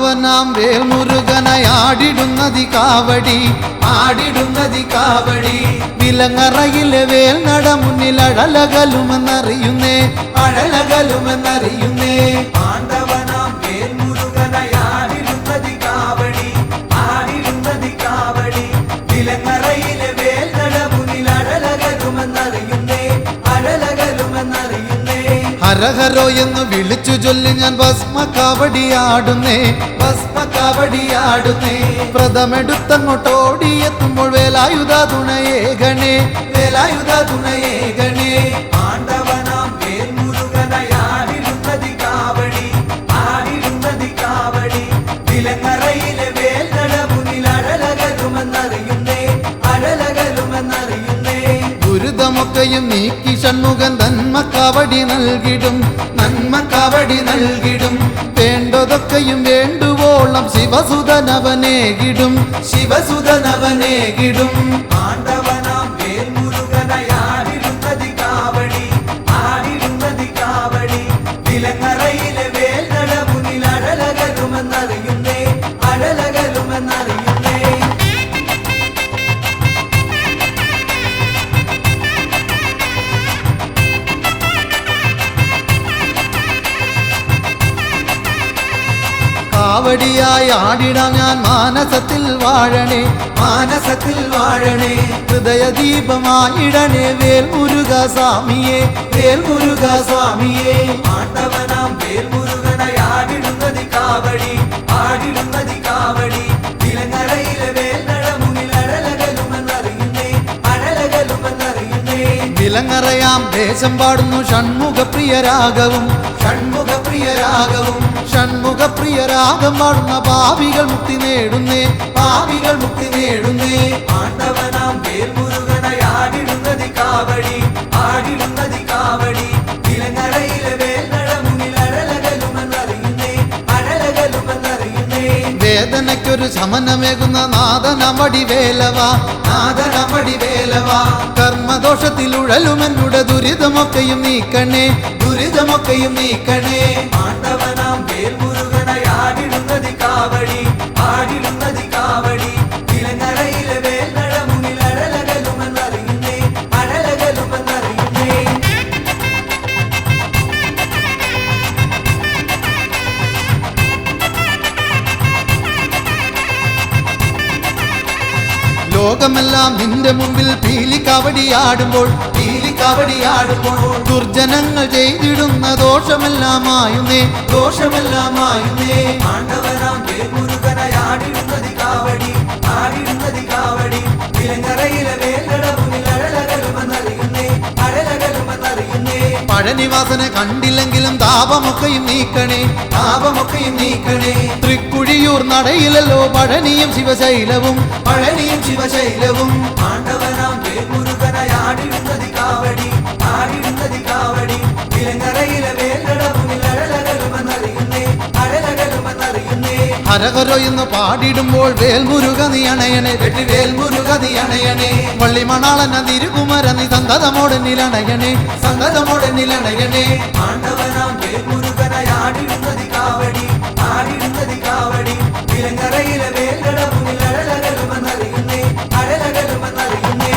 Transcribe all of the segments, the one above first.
ആണ്ടവനാം വേൽമുരുകനായാടിടുന്നതി കാവടി ആടിടുന്നതി കാവടി വിലങ്ങറയിലെ വേൽ നട മുന്നിൽ അഴലകലുമെന്നറിയുന്നേ അഴലകലുമെന്നറിയുന്നേ ആണ്ടവനാം വേൽമുരുകനായാടിടുന്നതി കാവടി ആടിടുന്നതി കാവടി വിലങ്ങറയിലെ വേൽ നട മുന്നിൽ അഴലകലുമെന്നറിയുന്നേ അഴലകലുമെന്നറിയുന്നേ ഹരഹരോ എന്ന് വിളിച്ചു ചൊല്ലി ഞാൻ ഭസ്മ കാവടിയാടുന്നേ ഭസ്മ കാവടിയാടുന്നേ പ്രഥമെടുത്തങ്ങോട്ടോടിയെത്തുമ്പോൾ വേലായുധ തുണയേകണേ വേലായുധ തുണയേകണേ ആണ്ടവനാം വേൽമുരുകനായാടിടുന്നതി കാവടി ആടിടുന്നതി കാവടി വിലങ്ങറയിലെ വേൽ നട മുന്നിൽ അഴലകലുമെന്നറിയുന്നേ അഴലകലുമെന്നറിയുന്നേ ദുരിതമൊക്കെയും നീക്കി ഷൺമുഖൻ നന്മ കാവടി നൽകിടും നന്മ കാവടി നൽകിടും വേണ്ടതൊക്കെയും വേണ്ടുവോളം ശിവസുതനവനേകിടും ശിവസുതനവനേകിടും ആണ്ടവനാം വേൽമുരുകനായാടിടുന്നതി കാവടി ആടിടുന്നതി കാവടി വിലങ്ങറയിലെ വേൽ നട മുന്നിൽ അഴലകലുമെന്നറിയുന്നേ അഴലകലുമെന്നറിയുന്നേ കാവടിയായി ആടിടാം ഞാൻ മാനസത്തിൽ വാഴണേ മാനസത്തിൽ വാഴണേ ഹൃദയദീപമായിടണേ വേൽമുരുക സ്വാമിയേ വേൽമുരുക സ്വാമിയേ ആണ്ടവനാം വേൽമുരുകനായാടിടുന്നതി കാവടി ആടിടുന്നതി കാവടി വിലങ്ങറയിലെ വേൽ നട മുന്നിൽ അഴലകലുമെന്നറിയുന്നേ അഴലകലുമെന്നറിയുന്നേ വിലങ്ങറയാം ദേശം പാടുന്നു ഷൺമുഖപ്രിയരാഗവും ഷൺമുഖപ്രിയരാഗവും ഷൺമുഖപ്രിയരാഗം പാടുന്ന പാപികൾ മുക്തി നേടുന്നേ പാപികൾ മുക്തി നേടുന്നേ ആണ്ടവനാം വേൽമുരുകനായാടിടുന്നതി കാവടി ആടിടുന്നതി കാവടി വിലങ്ങറയിലെ വേൽ നട മുന്നിൽ അഴലകലുമെന്നറിയുന്നേ അഴലകലുമെന്നറിയുന്നേ വേദനയ്ക്കൊരു ശമനമേകുന്ന നാദനമടി വേലവ നാദനമടി വേലവ കർമ്മദോഷത്തിൽ ഉഴലുമെന്നുടെ ദുരിതമൊക്കെയും നീക്കണേ ദുരിതമൊക്കെയും നീക്കണേ ആണ്ടവനാം വേൽമുരുകനായാടിടുന്നതി കാവടി ആടിടുന്നതി കാവടി വിലങ്ങറയിലെ വേൽ നട മുന്നിൽ അഴലകലുമെന്നറിയുന്നേ അഴലകലുമെന്നറിയുന്നേ ലോകമെല്ലാം നിന്റെ മുമ്പിൽ പീലിക്കാവടിയാടുമ്പോൾ പീലിക്കാവടിയാടുമ്പോൾ ദുർജനങ്ങൾ ചെയ്തിടുന്ന ദോഷമെല്ലാമായുന്നേ ദോഷമെല്ലാമായുന്നേ ആണ്ടവനാം വേൽമുരുകനായാടിടുന്നതി കാവടി ആടിടുന്നതി കാവടി വിലങ്ങറയിലെ വേൽ നട മുന്നിൽ അഴലകലുമെന്നറിയുന്നേ അഴലകലുമെന്നറിയുന്നേ പഴനിവാസനെ കണ്ടില്ലെങ്കിലും താപമൊക്കെയും നീക്കണേ താപമൊക്കെയും നീക്കണേ തൃക്കുഴിയൂർ നടയിലല്ലോ പഴനിയും ശിവശൈലവും പഴനിയും ശിവശൈലവും ആണ്ടവനാം വേൽമുരുകനായാടിടുന്നതി കാവടി ആടിടുന്നതി കാവടി വിലങ്ങറയിലെ വേൽ നട മുന്നിൽ അഴലകലുമെന്നറിയുന്നേ അഴലകലുമെന്നറിയുന്നേ ഹരഹരോ എന്ന് പാടിടുമ്പോൾ വേൽമുരുക നീ അണയണേ വെട്ടി വേൽമുരുക നീ അണയണേ വള്ളിമണാളന തിരുകുമര നീ സന്തതമോടെന്നിലണയണേ സന്തതമോടെന്നിലണയണേ ആണ്ടവനാം വേൽമുരുകനായാടിടുന്നതി കാവടി ആടിടുന്നതി കാവടി വിലങ്ങറയിലെ വേൽ നട മുന്നിൽ അഴലകലുമെന്നറിയുന്നേ അഴലകലുമെന്നറിയുന്നേ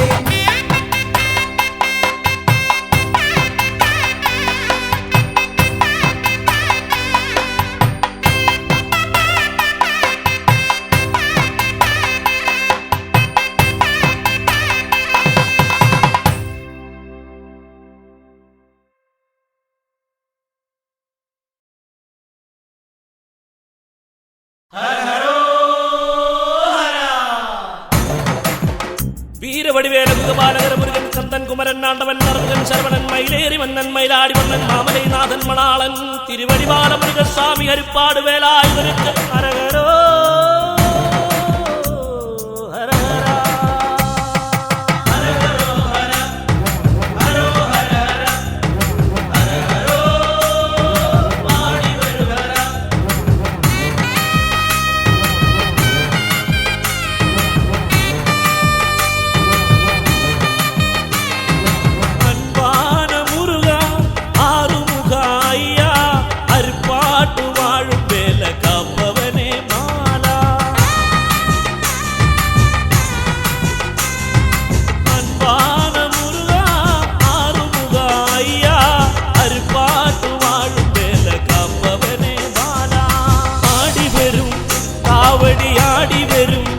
வீரவடிவேலன் பாலகர முருகன் கந்தன் குமரன் ஆண்டவன் மருகன் சரவணன் மயிலேறி மன்னன் மயிலாடி மன்னன் மாமலை நாதன் மணாளன் திருவடிவால முருகசாமி ஹரிப்பாடு வேலாயுதனுக்கு அரகரோ காப்பவனே ஆடி வரும்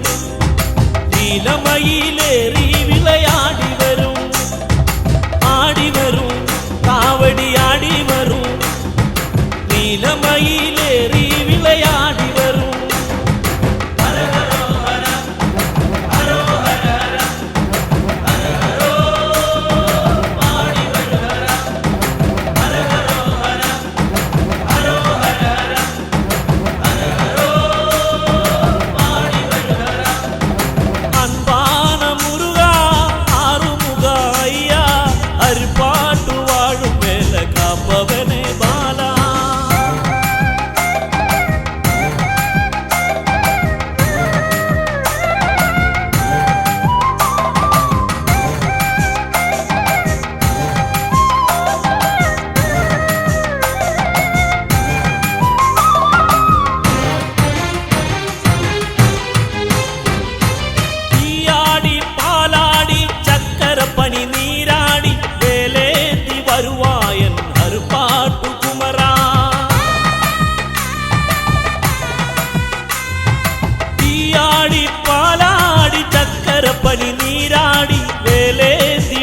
நீலமயிலேறி விளையாடி வரும் ஆடி வரும் காவடி ஆடி வரும் நீலமயிலேறி விளையாடி வரும்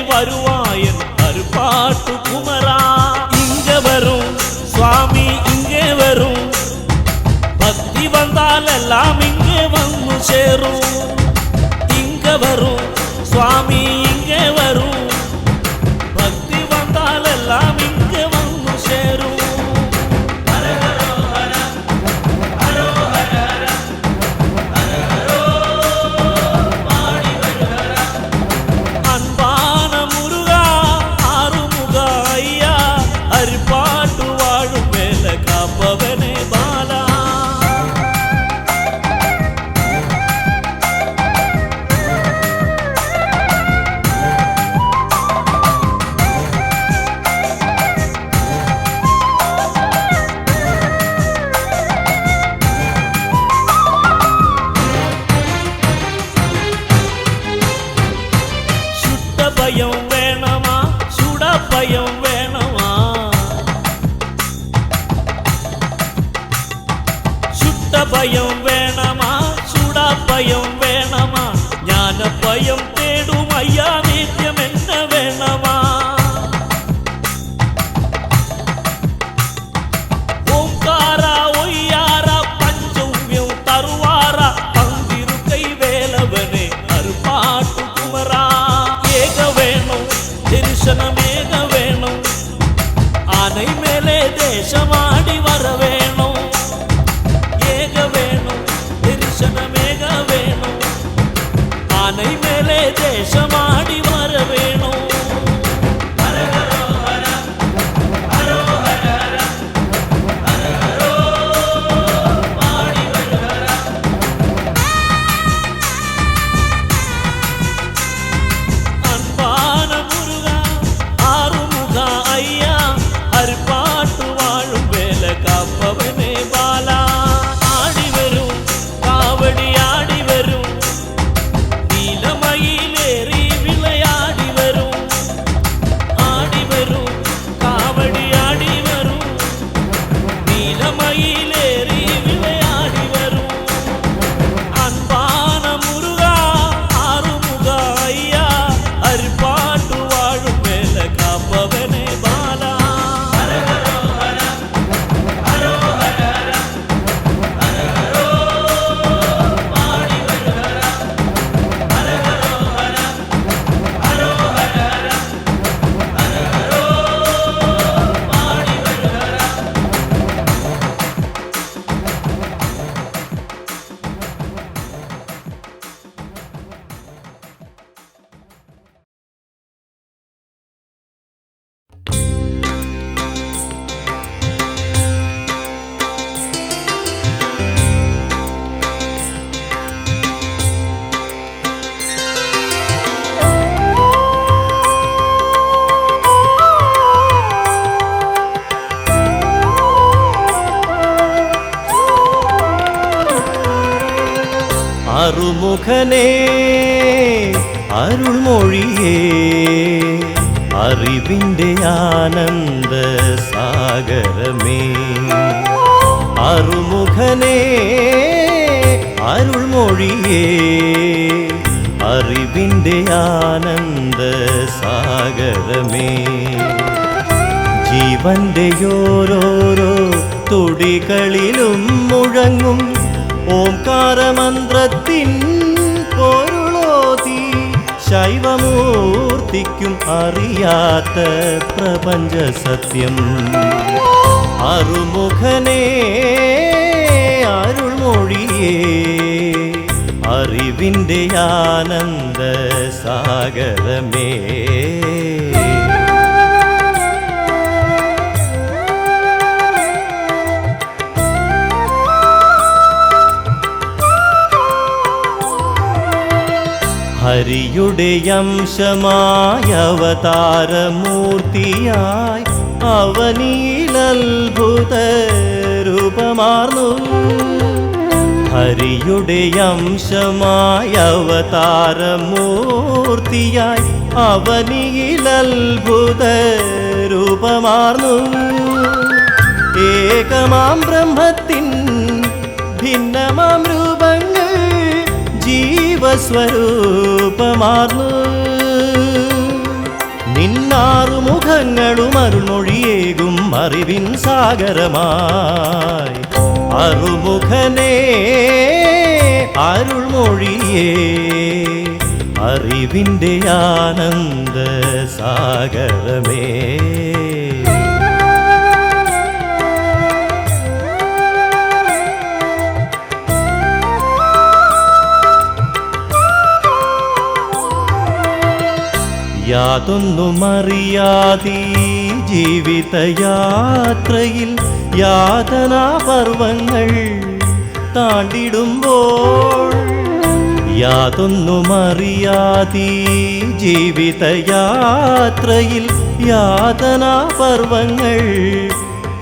வருவாயன் அருப்பாட்டு குமரா இங்க வரும் சுவாமி இங்கே வரும் பக்தி வந்தால் எல்லாம் இங்கே வந்து சேரும் இங்க வரும் சுவாமி இங்கே வரும் பக்தி வந்தால் எல்லாம் இங்கே வந்து சேரும் பயம் வேணமா சுட பயம் வேணமா சுட்ட பயம் வேணமா சுட பயம் வேணமா ஞான பயம் தேடும் ஐயா நித்தியம் என்ன வேணமா ஓங்காரா ஒய்யாரா பஞ்சவ்யம் தருவாரா பந்திருக்கை வேலவனே அருப்பாட்டு குமரா தரிசனமேக வேணும் ஆனை மேலே தேசமாடி வர வேணும் ஏக வேணும் தரிசனமேக வேணும் ஆனை மேலே தேசமாடி வர வேணும் அருமுகனே அருள்மொழியே அறிவிന്റെ ആനന്ദ സാഗരമേ അരുമുഖനേ അരുൾമൊഴിയേ അരുൾമൊഴിയേ അറിവിൻ്റെ ആനന്ദ സാഗരമേ ജീവന്റെ ഓരോരോ തുടികളിലും മുഴങ്ങും ഓംകാരമന്ത്രത്തിൻ പൊരുളോതി ശൈവമൂർത്തിക്കും അറിയാത്ത പ്രപഞ്ച സത്യം അറുമുഖനേ അരുൾമൊഴിയേ അറിവിൻ്റെ ആനന്ദ സാഗരമേ ഹരിയുടെ അംശമായ അവതാരമൂർത്തിയായി അവനിലത്ഭുത രൂപമാർന്നു ഹരിയുടെ അംശമായ അവതാരമൂർത്തിയായി അവനിലത്ഭുത രൂപമാർന്നു ഏകമാം ബ്രഹ്മത്തിൻ ഭിന്നമാം രൂപങ്ങൾ ജീവസ്വരൂപമാർന്നു നിന്നാറു മുഖങ്ങളും അരുൾമൊഴിയേകും അറിവിൻ സാഗരമായി അറുമുഖനേ അരുൾമൊഴിയേ അറിവിൻ്റെ ആനന്ദ സാഗരമേ യാതൊന്നുമറിയാതീ ജീവിതയാത്രയിൽ യാതനാപർവങ്ങൾ താണ്ടിടുമ്പോൾ യാതൊന്നുമറിയാതീ ജീവിതയാത്രയിൽ യാതനാപർവങ്ങൾ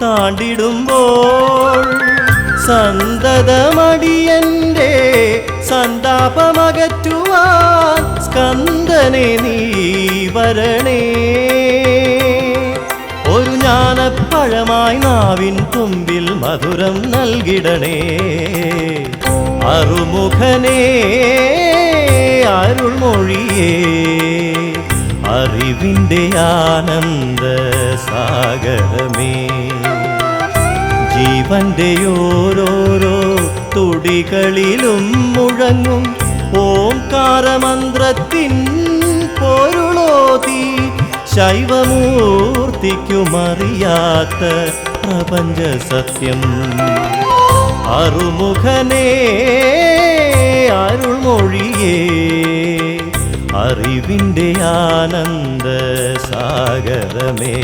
താണ്ടിടുമ്പോൾ സന്തതമടിയന്റെ സന്താപമകറ്റുവാൻ സ്കന്ദനെ നീ വരണേ ഒരു ജ്ഞാനപ്പഴമായി നാവിൻ തുമ്പിൽ മധുരം നൽകിടണേ അറുമുഖനേ അരുൾമൊഴിയേ അറിവിൻ്റെ ആനന്ദ സാഗരമേ ജീവന്റെ ഓരോരോ തുടികളിലും മുഴങ്ങും ഓംകാരമന്ത്രത്തിൻ പൊരുളോതി ശൈവമൂർത്തിക്കുമറിയാത്ത പ്രപഞ്ച സത്യം അറുമുഖനേ അരുൾമൊഴിയേ അറിവിൻ്റെ ആനന്ദ സാഗരമേ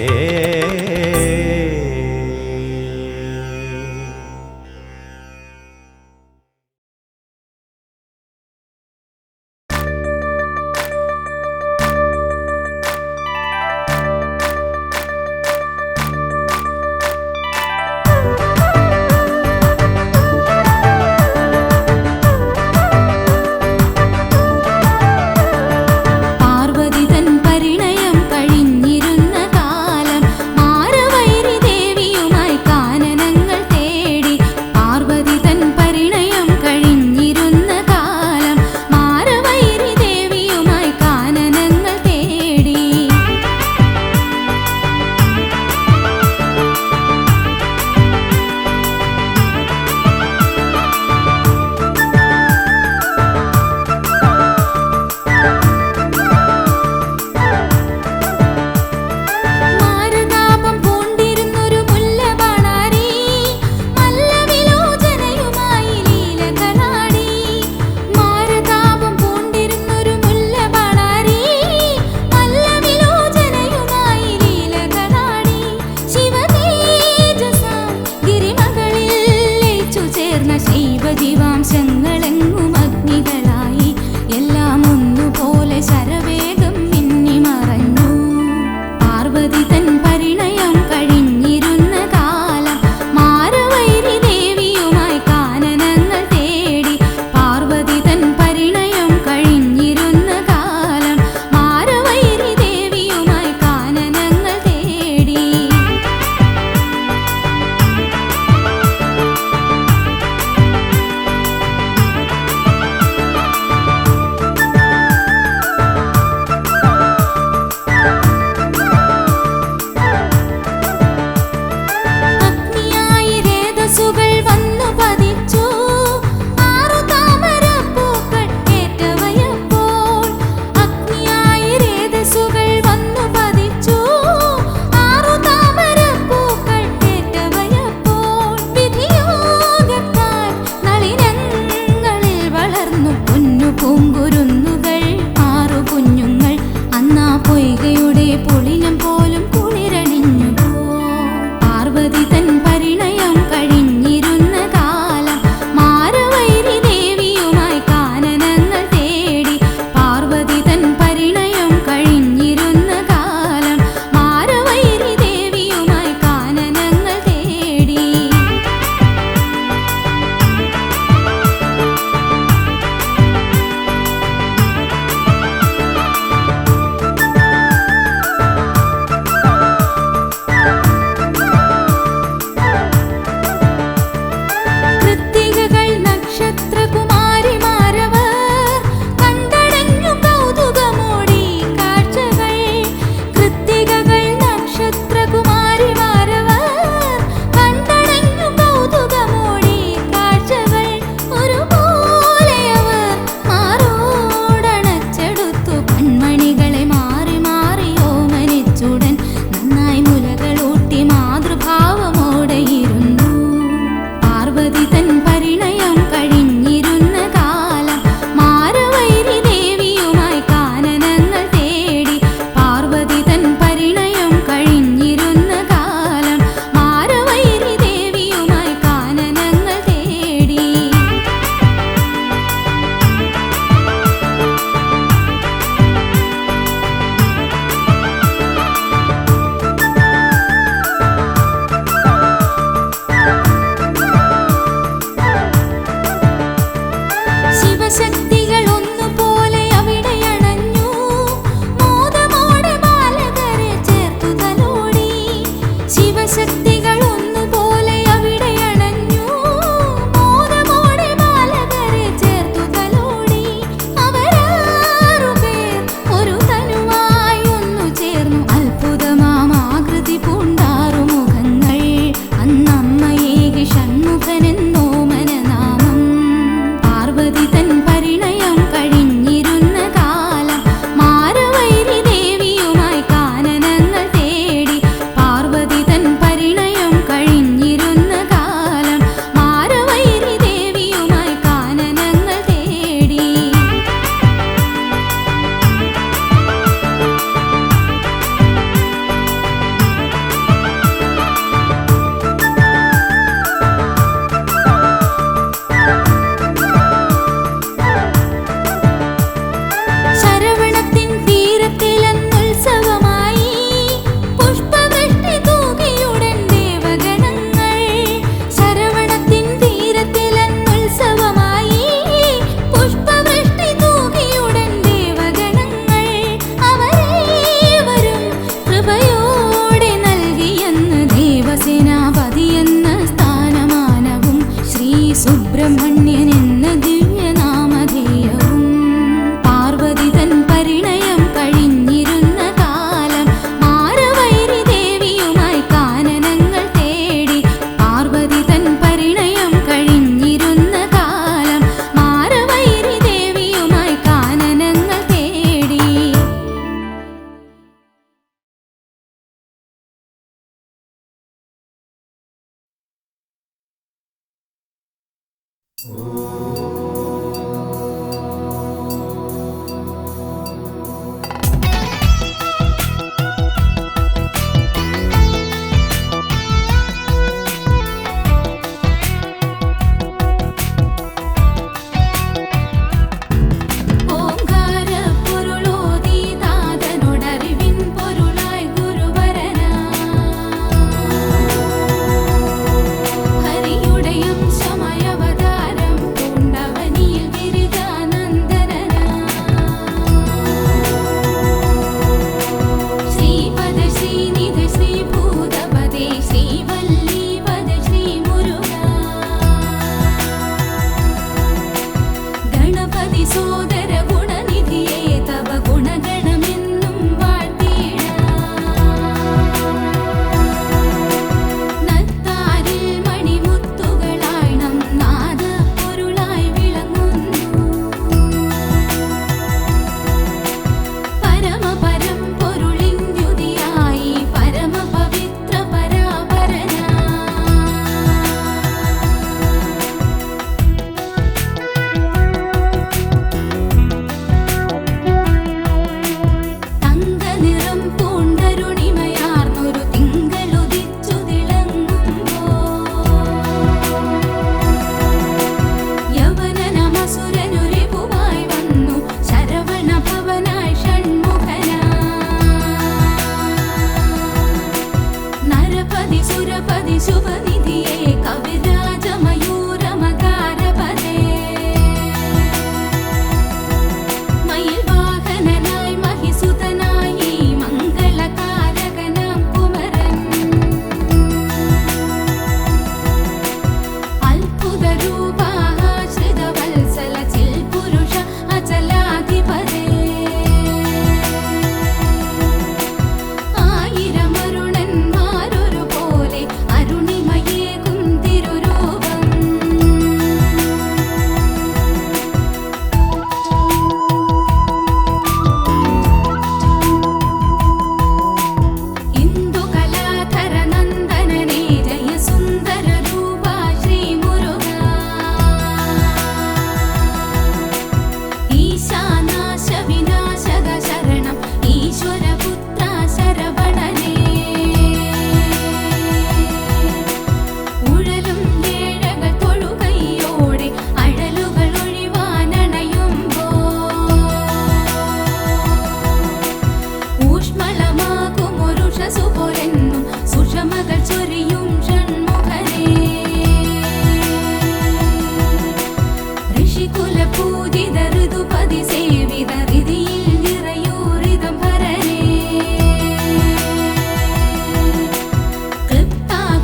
പൂജിത ഋതുപതി സേവിത ഹൃതിയിൽ നിറയൂരിതം ഭരനേ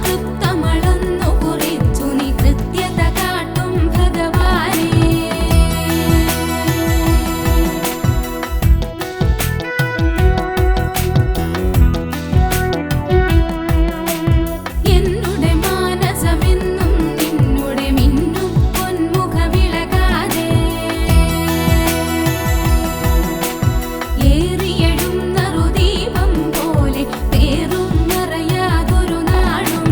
ക്ലിപ്തമളന്നു കുറിച്ചു നീ കൃത്യത കാട്ടും ഭഗവാനേ എന്നുടെ മാനസമെന്നും നിന്നുടെ മിന്നും പൊന്മുഖ വിളകാതെ ഏറിയെഴുന്നറു ദീപം പോലെ പേറും മറയാതൊരു നാളും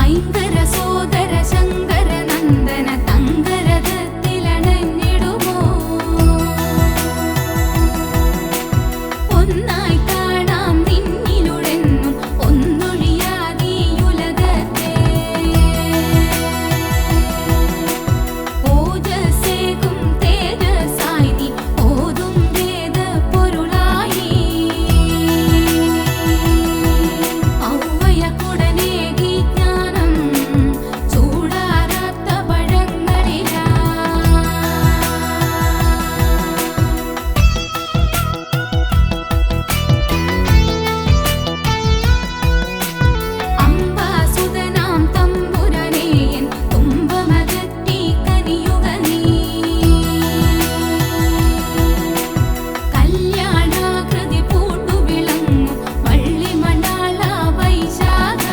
ഐങ്കര സോദര ശങ്കര നന്ദന തങ്കരഥത്തിലണഞ്ഞിടുമോ ഒന്നായി കാണാം നിന്നിലുടെന്നും ഒന്നൊഴിയാതീയുലകത്തെ ഓജസ്സേകും തേജസായി നീ ഓതും വേദ പൊരുളായി ഔവ്വയക്കുടനേകി ജ്ഞാനം ചൂടാറാത്ത പഴങ്ങളിലാ അംബാസുതനാം തമ്പുരനേയൻ തുമ്പമകറ്റി കനിയുക നീ കല്യാണാകൃതി പൂണ്ടു വിളങ്ങും വള്ളിമണാള വൈശാഖ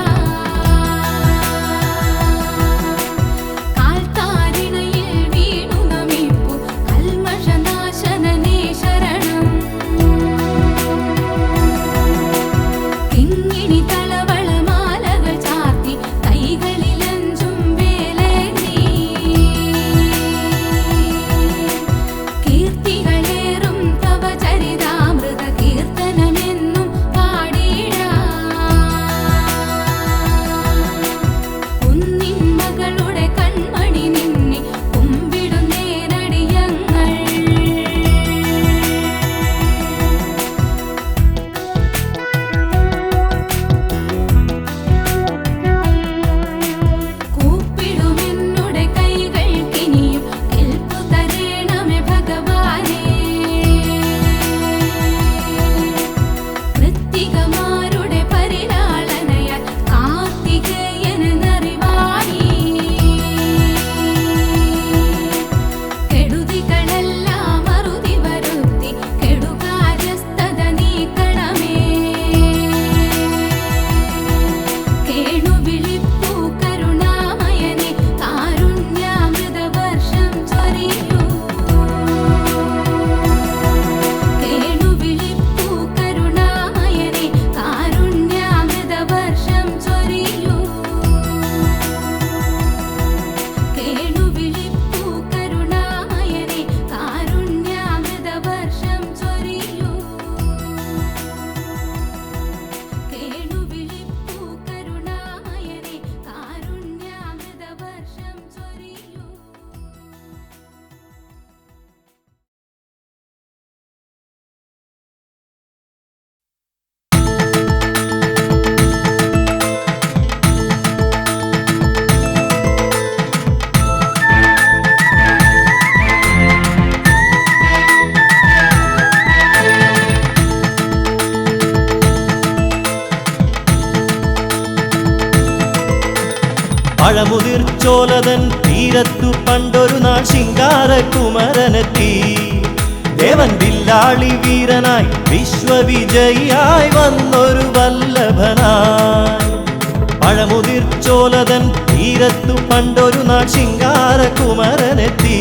കാൽത്താരിണയിൽ വീണു നമിപ്പു കൽമഷനാശനനേ ശരണം കിങ്ങിണി തളവളമാലകൾ ചാർത്തി കൈകളിലഞ്ചും വേലേന്തി കീർത്തികളേറും തവ ചരിതാമൃത കീർത്തനമെന്നും പാടിയിടാം കുന്നിൻ മകളുടെ കൺമണി നിന്നെ കുമ്പിടുന്നേനടിയങ്ങൾ കൂപ്പിടുമെന്നുടെ കൈകൾക്കിനിയും കെൽപ്പു തരേണമേ ഭഗവാനേ കൃത്തികമാരുടെ പരിലാളനയാൽ കാർത്തികേയനെന്നറിവായി കെടുതികളെല്ലാം അറുതി വരുത്തി കെടുകാര്യസ്ഥത നീക്കണമേ കേണു വിളിപ്പൂ കരുണാമയനെ കാരുണ്യാമൃതവർഷം ചൊരിയൂ കേണു വിളിപ്പൂ കരുണാമയനെ കാരുണ്യാമൃതവർഷം ചൊരിയൂ കേണു വിളിപ്പൂ കരുണാമയനെ കാരുണ്യാമൃതവർഷം ചൊരിയൂ കേണു വിളിപ്പൂ കരുണാമയനെ കാരുണ്യാമൃതവർഷം ചൊരിയൂ പഴമുതിർച്ചോലതൻ തീരത്തു പണ്ടൊരു നാൾ ശിങ്കാരകുമരനെത്തി ദേവൻ വില്ലാളി വീരനായി വിശ്വവിജയിയായി വന്നൊരു വല്ലഭനായി പഴമുതിർച്ചോലതൻ തീരത്തു പണ്ടൊരു നാൾ ശിങ്കാരകുമരനെത്തി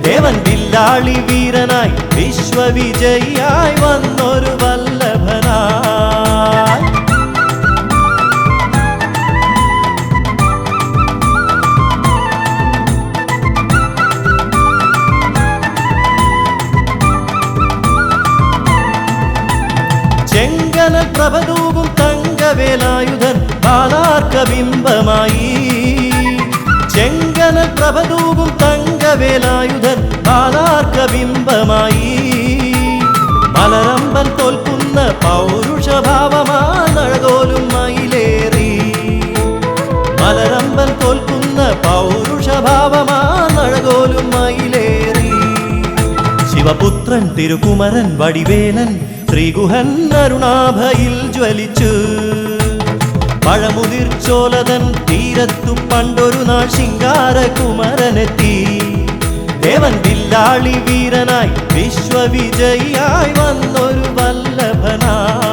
ദേവൻ വില്ലാളി വീരനായി വിശ്വവിജയിയായി വന്നൊരു വല്ലഭനായി ചെങ്കനൽ പ്രഭതൂപും തങ്കവേലായുധൻ ബാലാർക്കബിംബമായി ചെങ്കനൽ പ്രഭതൂപും തങ്കവേലായുധൻ ബാലാർക്കബിംബമായി മലരമ്പൻ തോൽക്കുന്ന പൗരുഷഭാവമാനഴകോലും മയിലേറി മലരമ്പൻ തോൽക്കുന്ന പൗരുഷഭാവമാനഴകോലും സ്വഭാവമാ നഴകോലും മയിലേറി ശിവപുത്രൻ തിരുകുമരൻ വടിവേലൻ ശ്രീഗുഹൻ അരുണാഭയിൽ ജ്വലിച്ചു പഴമുതിർച്ചോലതൻ തീരത്തു പണ്ടൊരു നാൾ ശിങ്കാരകുമരനെത്തി ദേവൻ വില്ലാളി വീരനായി വിശ്വവിജയിയായി വന്നൊരു വല്ലഭനായി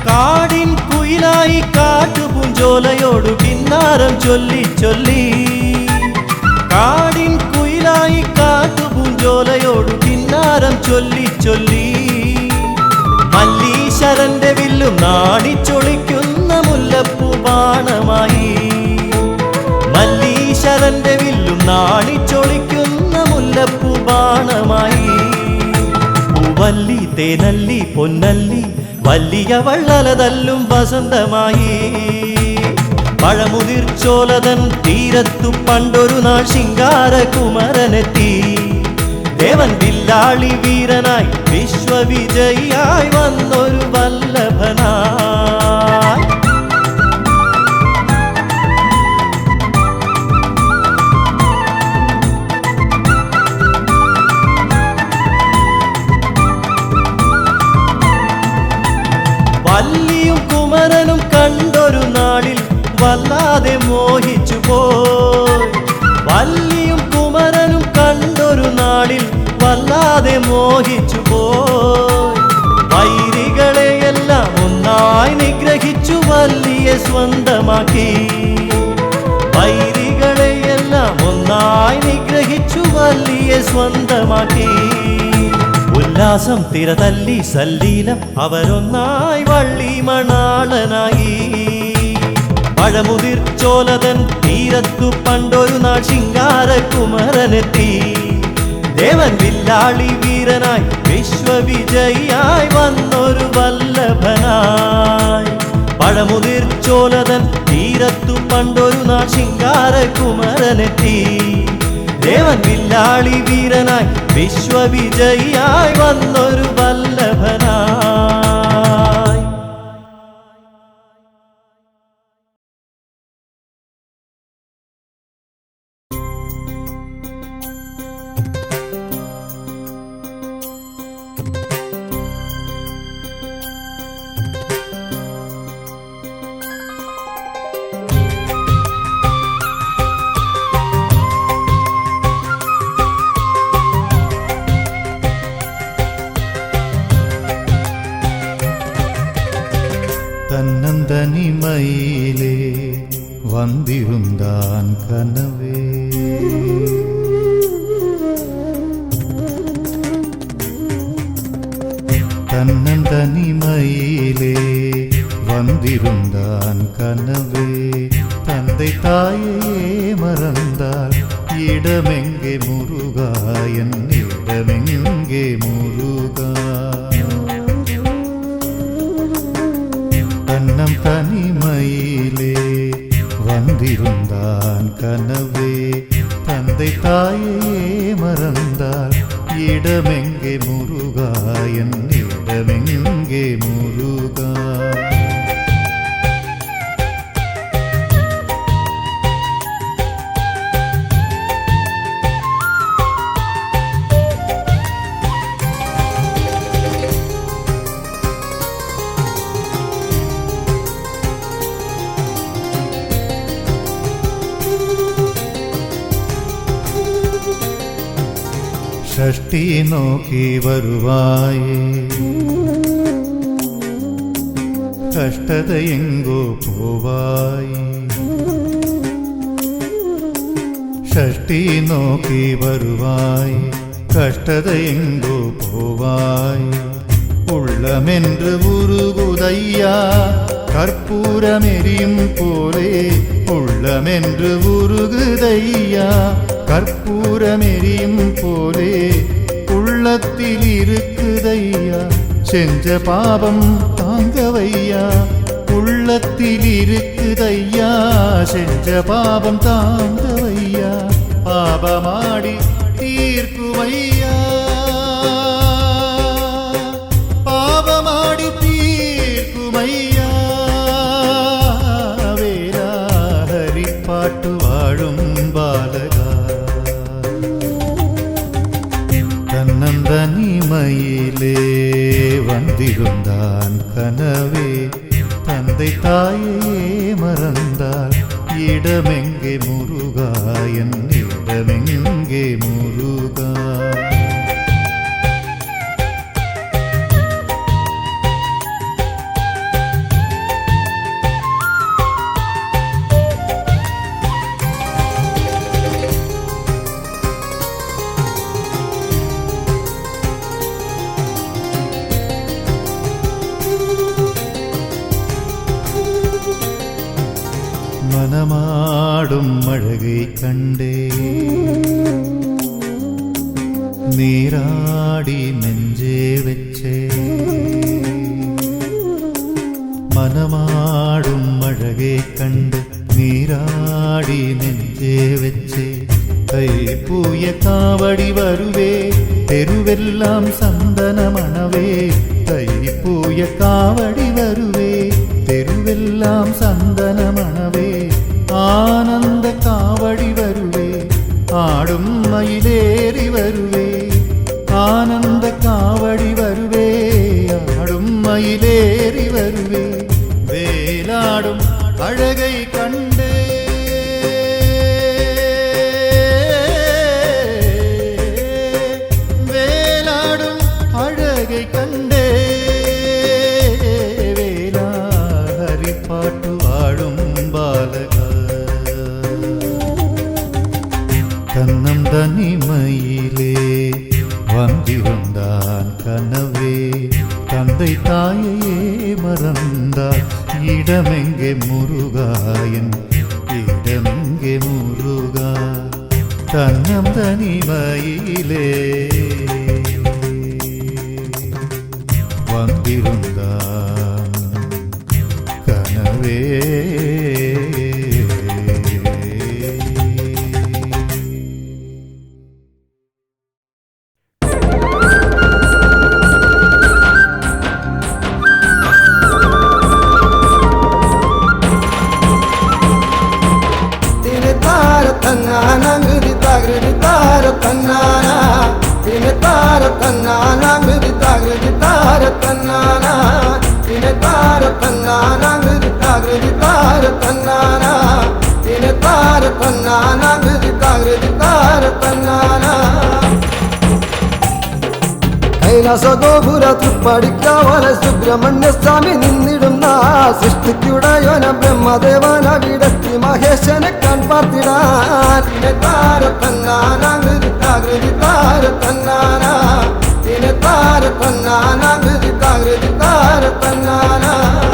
കാടിൻ കുയിലായി കാട്ടുപൂഞ്ചോലയോടു കിന്നാരം ചൊല്ലി ചൊല്ലി കാടിൻ കുയിലായി കാട്ടുപൂഞ്ചോലയോടു കിന്നാരം ചൊല്ലി ചൊല്ലി മല്ലീശ്വരന്റെ വില്ലും നാണിച്ചൊളിക്കുന്ന മുല്ലപ്പൂ ബാണമായി മല്ലീശ്വരന്റെ വില്ലും നാണിച്ചൊളിക്കുന്ന മുല്ലപ്പൂ ബാണമായി പൂവല്ലി തേനല്ലി പൊന്നല്ലി വലിയ വള്ളലതല്ലും വസന്തമായി പഴമുതിർച്ചോലതൻ തീരത്തു പണ്ടൊരു നാൾ ശിങ്കാരകുമരനെത്തി ദേവൻ വില്ലാളി വീരനായി വിശ്വവിജയിയായി വന്നൊരു വല്ലഭനായി വല്ലിയും കുമരനും കണ്ടൊരു നാളിൽ വല്ലാതെ മോഹിച്ചു പോയി വല്ലിയും കുമരനും കണ്ടൊരു നാളിൽ വല്ലാതെ മോഹിച്ചു പോയി വൈരികളെയെല്ലാം ഒന്നായി നിഗ്രഹിച്ചു വല്ലിയെ സ്വന്തമാക്കി വൈരികളെയെല്ലാം ഒന്നായി നിഗ്രഹിച്ചു വല്ലിയെ സ്വന്തമാക്കി ഉല്ലാസം തിരതല്ലി സല്ലീലം അവരൊന്നായി വള്ളി മണാളനായി പഴമുതിർച്ചോലതൻ തീരത്തു പണ്ടൊരു നാൾ ശിങ്കാരകുമരനെത്തി ദേവൻ വില്ലാളി വീരനായി വിശ്വവിജയിയായി വന്നൊരു വല്ലഭനായി പഴമുതിർച്ചോലതൻ തീരത്തു പണ്ടൊരു നാൾ ശിങ്കാരകുമരനെത്തി ദേവൻ വില്ലാളി വീരനായി വിശ്വവിജയിയായി വന്നൊരു വല്ലഭനായി தன்னந்தனிமையிலே வந்திருந்தான் கனவே தன்னந்தனிமையிலே வந்திருந்தான் கனவே தந்தை தாயே மறந்தாள் இடமெங்கே முருகா என் இடமெங்கே முருகா தன்னம் தனிமையிலே வந்திருந்தான் கனவே தந்தை தாயே மறந்தாள் இடமெங்கே முருகா என் இடமெங்கே முருகா ഷഷ്ടി നോക്കി വരുവായേ കഷ്ടതയെങ്കോ പോവായി ഷഷ്ടി നോക്കി വരുവായി കഷ്ടതയെങ്കോ പോവായി ഉള്ളമെன்று ഉരുകുതയ്യാ കർപ്പൂരമെരിയും പോലെ ഉള്ളമെன்று ഉരുകുതയ്യാ கற்பூரமெரியும் போலே உள்ளத்தில் இருக்குதையா செஞ்ச பாவம் தாங்கவையா உள்ளத்தில் இருக்குதையா செஞ்ச பாவம் தாங்கவையா പാപമാടി തീർക്കുമയ്യാ പാപമാടി തീർക്കുമയ്യാ വേലാഹരിപ്പാട്ടു വാഴും ബാലക தன்னந்தனிமையிலே வந்திருந்தான் கனவே தந்தை தாயே மறந்தாள் இடமெங்கே முருகா என் இடமெங்கே முருகா மனமாடும் அழகை கண்டே நீராடி நெஞ்சே வச்சே மனமாடும் அழகை கண்டு நீராடி நெஞ்சே வச்சே தைப்பூய காவடி வருவே தெருவெல்லாம் சந்தன மணவே தைப்பூய காவடி வருவே തെരുവെല്ലാം സന്തന മണവേ ആനന്ദ കാവടി വരുവേ ആടും മയിലേറി വരുവേ ആനന്ദ കാവടി വരുവേ ആടും മയിലേറി വരുവേ വേലാടും അഴകൈ കണ്ടേ വേലാടും അഴകൈ കണ്ടേ பாட்டு வாழும் பாலக கண்ணம் தனிமையிலே வந்திருந்தான் கனவே தந்தை தாயையே மறந்தார் இடமெங்கே முருகாயன் இடமெங்கே முருகா கண்ணம் தனிமையிலே வந்திருந்தான் கனவே കൈലാസഗോപുര തൃപ്പടിക്കാവല സുബ്രഹ്മണ്യ സ്വാമി നിന്നിടുന്ന സൃഷ്ടിക്കുടയോന ബ്രഹ്മദേവന വിടത്തി മഹേശനെ കൺപാർത്തിടാൻ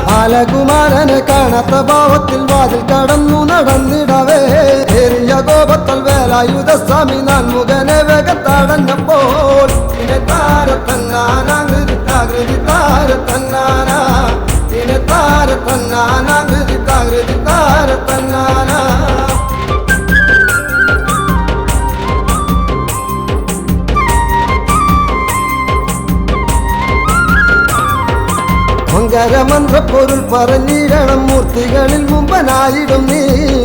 ബാലകുമാരനെ കാണാത്ത ഭാവത്തിൽ വാതിൽ കടന്നു നടന്നിടവേ ഏറിയ കോപത്തൽ വേലായുധ സ്വാമി നാൻമുഖനെ വേഗത്തടഞ്ഞപ്പോൾ മന്ത്രപ്പൊരുൾ പറഞ്ഞിടണം മൂർത്തികളിൽ മുമ്പനായിടും നീ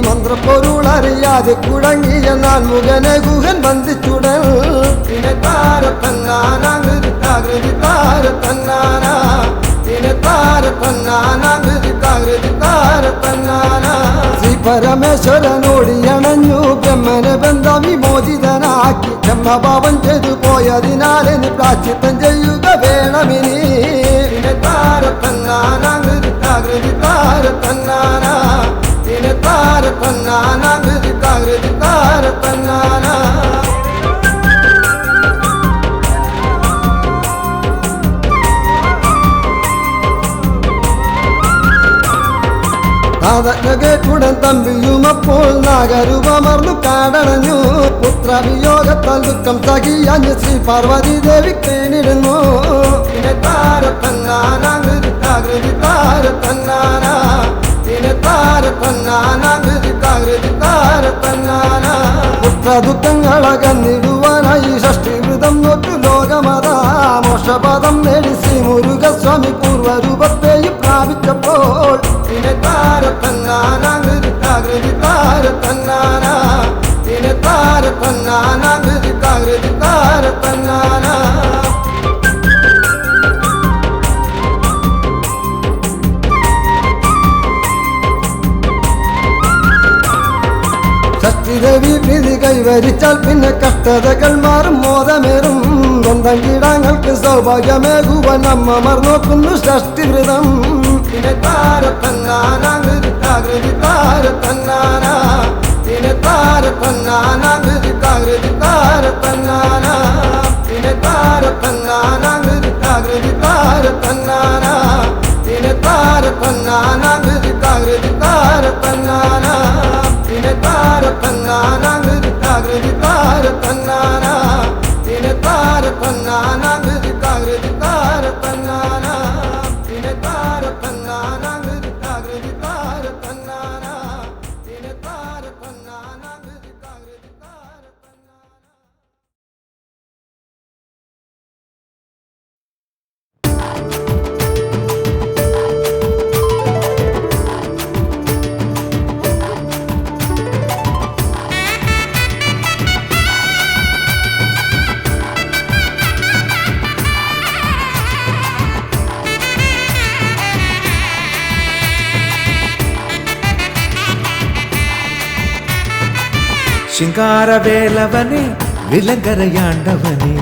മന്ത്രപ്പൊരുൾ അറിയാതെ കുടങ്ങിയ നാൻമുഖനെ ഗുഹൻ ബന്ധിച്ചുടൽ ശ്രീ പരമേശ്വരനോടിയണഞ്ഞു ബ്രഹ്മനെ ബന്ധം വിമോചിതനാക്കി ബ്രഹ്മഭാവം ചെയ്തു പോയതിനാലെന്ന് പ്രാശ്ചിത്തം ചെയ്യുക വേണമിനി കേട്ടുടൻ തമ്പിയുമപ്പോൾ നാഗരൂപമർന്നു കാടണഞ്ഞു പുത്രവിയോഗത്താൽ ദുഃഖം സഹിയാഞ്ഞ് ശ്രീ പാർവതി ദേവി കേണിടുന്നു പുത്രദുഃഖങ്ങളകന്നിടുവാനായി ഷഷ്ടിവൃതം നോറ്റു ലോകമതാ മോക്ഷപദം നേടി ശ്രീ മുരുകസ്വാമി പൂർവരൂപത്തെയും പ്രാപിച്ചപ്പോൾ പിന്നെ താരത്തന്നാനാകൃതി താരത്തന്നാന പിന്നെ താരത്തന്നാനാകൃതി താരത്തന്നാന ഷഷ്ടിദേവി പ്രീതി കൈവരിച്ചാൽ പിന്നെ കഷ്ടതകൾ മാറും മോദമേറും സ്വന്തം കീടങ്ങൾക്ക് സൗഭാഗ്യമേകുവാൻ അമ്മമാർ നോക്കുന്നു ഷഷ്ടിവൃതം പിന്നെ താരത്തന്നാനാകൃതി താരത്തന്നാന പിന്നെ താരത്തന്നാനാകൃതി താരത്തന്നാന പിന്നെ താരത്തന്നാനാകൃതി താരത്തന്നാന പിന്നെ താരത്തന്നാനാകൃതി താരത്തന്നാന പിന്നെ താരത്തന്നാനാകൃതി താരത്തന്നാന പിന്നെ താരത്തന്നാനാകൃതി താരത്തന്നാന പിന്നെ താരത്തന്നാനാകൃതി താരത്തന്നാന പിന്നെ താരത്തന്നാനാകൃതി താരത്തന്നാന. ശിങ്കാരവേലവനെ വിലങ്കരയാണ്ടവനെ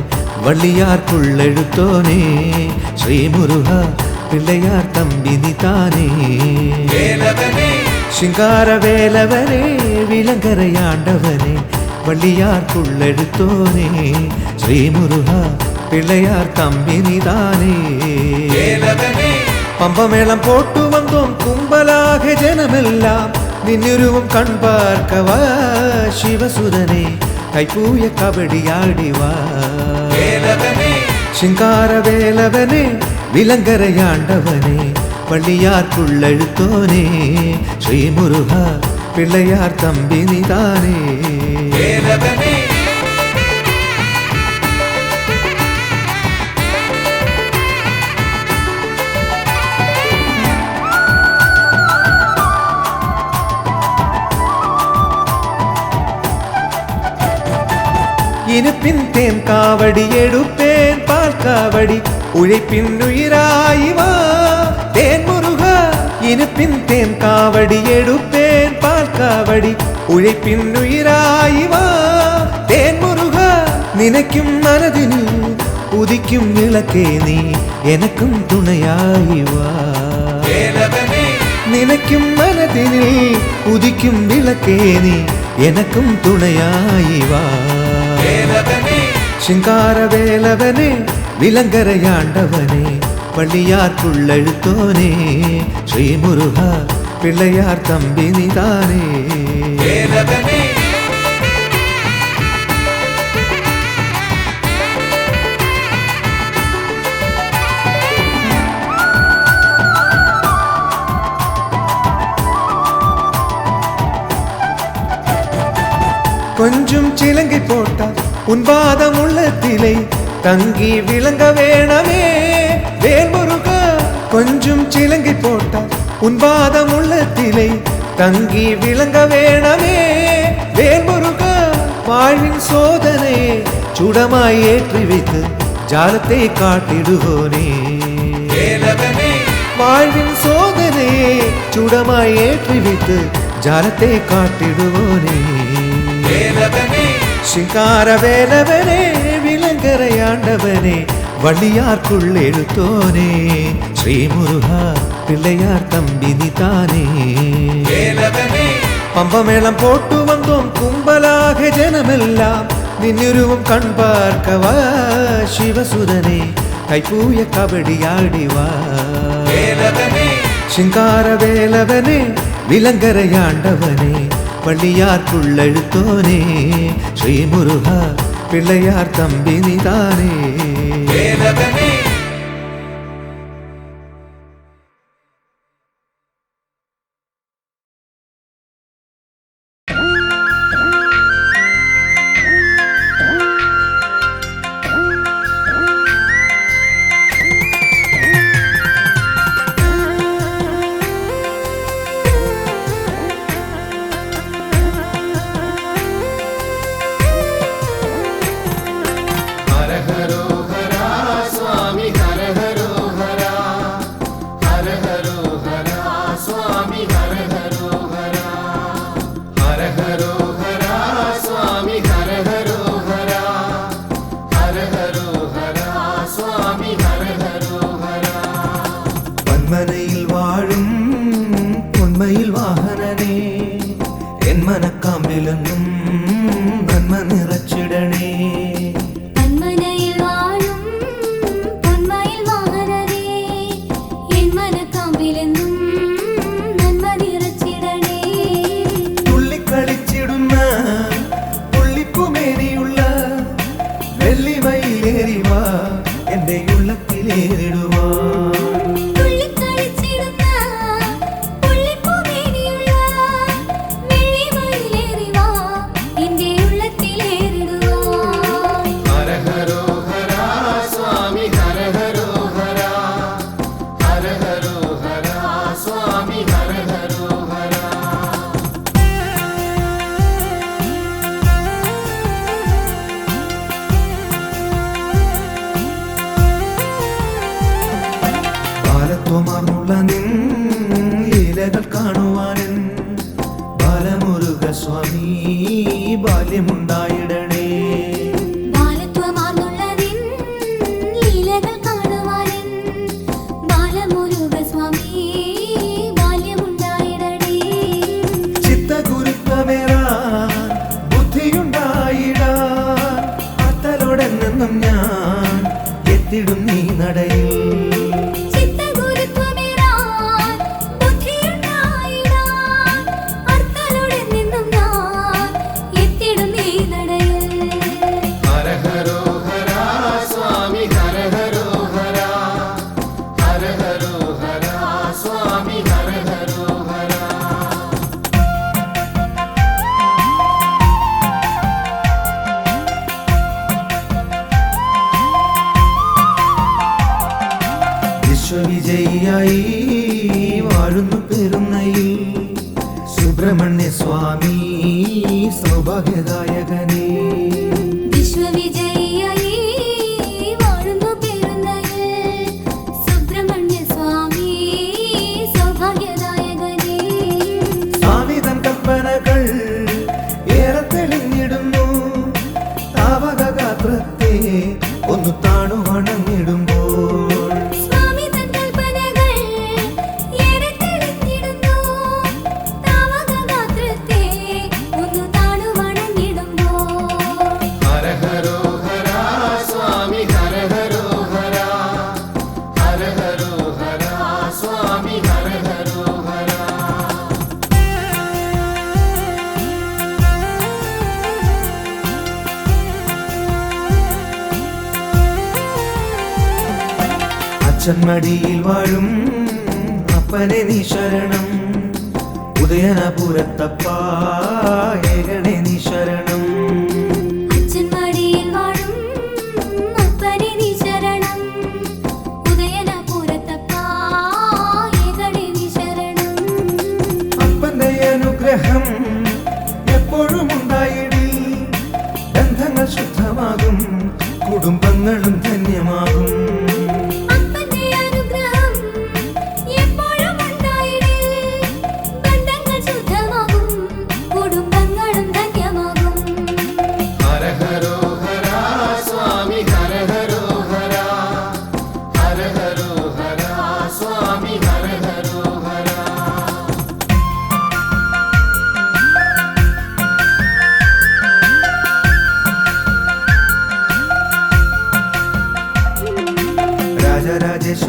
വള്ളിയാർക്കുള്ളെഴുത്തോനേ ശ്രീമുരുക പിള്ളയാർ തമ്പിനി താനേ ശിങ്കാരവേലവനെ വിലങ്കരയാണ്ടവനെ വള്ളിയാർക്കുള്ളെഴുത്തോനേ ശ്രീമുരുക പിള്ളയാർ തമ്പിനി താനേ പമ്പമേളം പോട്ടു വന്നോം കുമ്പലാക ജനമെല്ലാം നിന്നുരുവും കൺപാർക്കവാ ശിവസുരനെ കൈപ്പൂയ കബഡിയാടിവാ ശിങ്കാരവേലവനെ വിലങ്കരയാണ്ടവനെ വള്ളിയാർക്കുള്ളെഴുത്തോനേ ശ്രീമുരുക പിള്ളയാർ തമ്പിനി താനേ இனிப்பின் தேன் காவடி எடுப்பேன் பால் காவடி உழைப்பின் உயிராய் வா தேன் முருகா இனிப்பின் தேன் காவடி எடுப்பேன் பால் காவடி உழைப்பின் உயிராய் வா தேன் முருகா நினைக்கும் மனதினில் உதிக்கும் விளக்கே நீ எனக்கும் துணையாய் வா நினைக்கும் மனதினில் உதிக்கும் விளக்கே நீ எனக்கும் துணையாய் வா ശിങ്കാരവേലവനെ വിലങ്കരയാണ്ടവനെ വള്ളിയാർക്കുള്ളെഴുത്തോനേ ശ്രീമുരുക പിള്ളയാർ തമ്പിനി താനേ கொஞ்சம் சிலங்கை போட்டால் உன்பாதம் உள்ளத்திலே தங்கி விளங்க வேணமே வேல்முருகா கொஞ்சம் சிலங்கை போட்டால் உன்பாதம் உள்ளத்திலே தங்கி விளங்க வேணமே வேல்முருகா வாழ்வின் சோதனை சுடமாய் ஏற்றி வைத்து ஜாலத்தை காட்டிடுவோனே வாழ்வின் சோதனை சுடமாய் ஏற்றி வைத்து ஜாலத்தை காட்டிடுவோனே ശിങ്കാരവേലവനെ വിലങ്കരയാണ്ടവനെ വള്ളിയാർക്കുള്ളെഴുത്തോനേ ശ്രീമുരുക പിള്ളയാർ തമ്പിനി താനേ പമ്പമേളം പോട്ടു വന്നോം കുമ്പലാക ജനമെല്ലാം നിന്നുരുവും കൺപാർക്കവാ ശിവസുരനെ കൈപ്പൂയ കബഡിയാടിവാ ശിങ്കാരവേലവനെ വിലങ്കരയാണ്ടവനെ വള്ളിയാർക്കുള്ളെഴുത്തോനേ ശ്രീമുരുക പിള്ളയാർ തമ്പിനി താനേ നിൻ ലീലകൾ കാണുവാനൻ ബാലമുരുക സ്വാമി ബാല്യമുണ്ടായിടണേ. ബാലത്വമാർന്നുള്ള നിൻ ലീലകൾ കാണുവാൻ ബാലമുരുക സ്വാമി ബാല്യമുണ്ടായിടണേ. ചിത്തഗുരുത്വമേറാൻ ബുദ്ധിയുണ്ടായിടാൻ അത്തലോടെന്നും ഞാൻ എത്തിടും നീ നടയിൽ. ചിത്തഗുരുത്വമേറാൻ ബുദ്ധിയുണ്ടായിടാൻ അർത്തലോടെ നിന്നും ഞാൻ എത്തിടും നീ നടയിൽ. ഹര ഹരോ ഹര സ്വാമി ഹര ഹരോ ഹര ഹര ഹരോ ഹര സ്വാമി ഹര ഹരോ ഹര. വിശ്വവിജയിയായി വാഴുന്നു പെരുന്നയിൽ സുബ്രഹ്മണ്യ സ്വാമി സൗഭാഗ്യദായകനേ. വിശ്വവിജയിയായി വാഴുന്നു പെരുന്നയിൽ സുബ്രഹ്മണ്യ സ്വാമി സൗഭാഗ്യദായകനേ. സ്വാമി തൻ കൽപ്പനകൾ ഏറെ തെളിഞ്ഞിടുന്നു. താവകഗാത്രത്തെ ഒന്ന് താണു വണങ്ങിടുമ്പോൾ സ്വാമി തൻ കൽപ്പനകൾ ഏറെ തെളിഞ്ഞിടുന്നു. താവകഗാത്രത്തെ ഒന്നു താണു വണങ്ങിടുമ്പോൾ ഹര ഹരോ ഹര സ്വാമി ഹര ഹരോ ഹര ഹര ഹരോ ഹര സ്വാമി ഹര ഹരോ ഹര. അച്ഛൻ മടിയിൽ വാഴും അപ്പനെ നീ ശരണം. ഉദയനപുരത്തപ്പ ഏകണേ നീ ശരണം. അച്ഛൻ മടിയിൽ വാഴും അപ്പനെ നീ ശരണം. ഉദയനപുരത്തപ്പ ഏകണേ നീ ശരണം. അപ്പന്റെ അനുഗ്രഹം എപ്പോഴും ഉണ്ടായിടി. ബന്ധങ്ങൾ ശുദ്ധമാകും, കുടുംബങ്ങളും ധന്യമാകും. അപ്പന്റെ അനുഗ്രഹം എപ്പോഴും ഉണ്ടായിടേ. ബന്ധങ്ങൾ ശുദ്ധമാകും, കുടുംബങ്ങളും ധന്യമാകും. ഹര ഹരോ ഹര സ്വാമി ഹര ഹരോ ഹര ഹര ഹരോ ഹര സ്വാമി ഹര ഹരോ ഹര.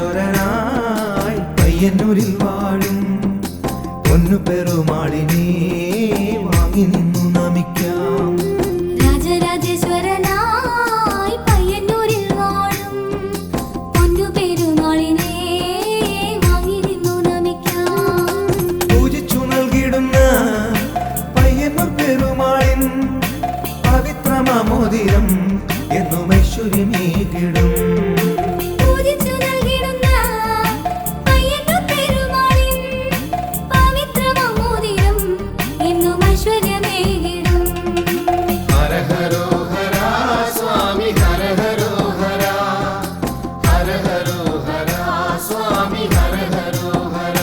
രാജരാജേശ്വരനായി പയ്യന്നൂരിൽ വാഴും പൊന്നു പെരുമാളിനെ വാങ്ങി നിന്നു നമിക്കാം. രാജരാജേശ്വരനായി പയ്യന്നൂരിൽ വാഴും പൊന്നു പെരുമാളിനെ വാങ്ങി നിന്നു നമിക്കാം. പൂജിച്ചു നൽകിടുന്ന പയ്യന്നൂർ പെരുമാളിൻ പവിത്രമാമോദിരം എന്നും ഐശ്വര്യമേകിടും. പൂജിച്ചു നൽകിടുന്ന പയ്യന്നൂർ പെരുമാളിൻ പവിത്രമാമോദിരം എന്നും ഐശ്വര്യമേകിടും. ഹര ഹരോ ഹര സ്വാമി ഹര ഹരോ ഹര ഹര ഹരോ ഹര സ്വാമി ഹര ഹരോ ഹര.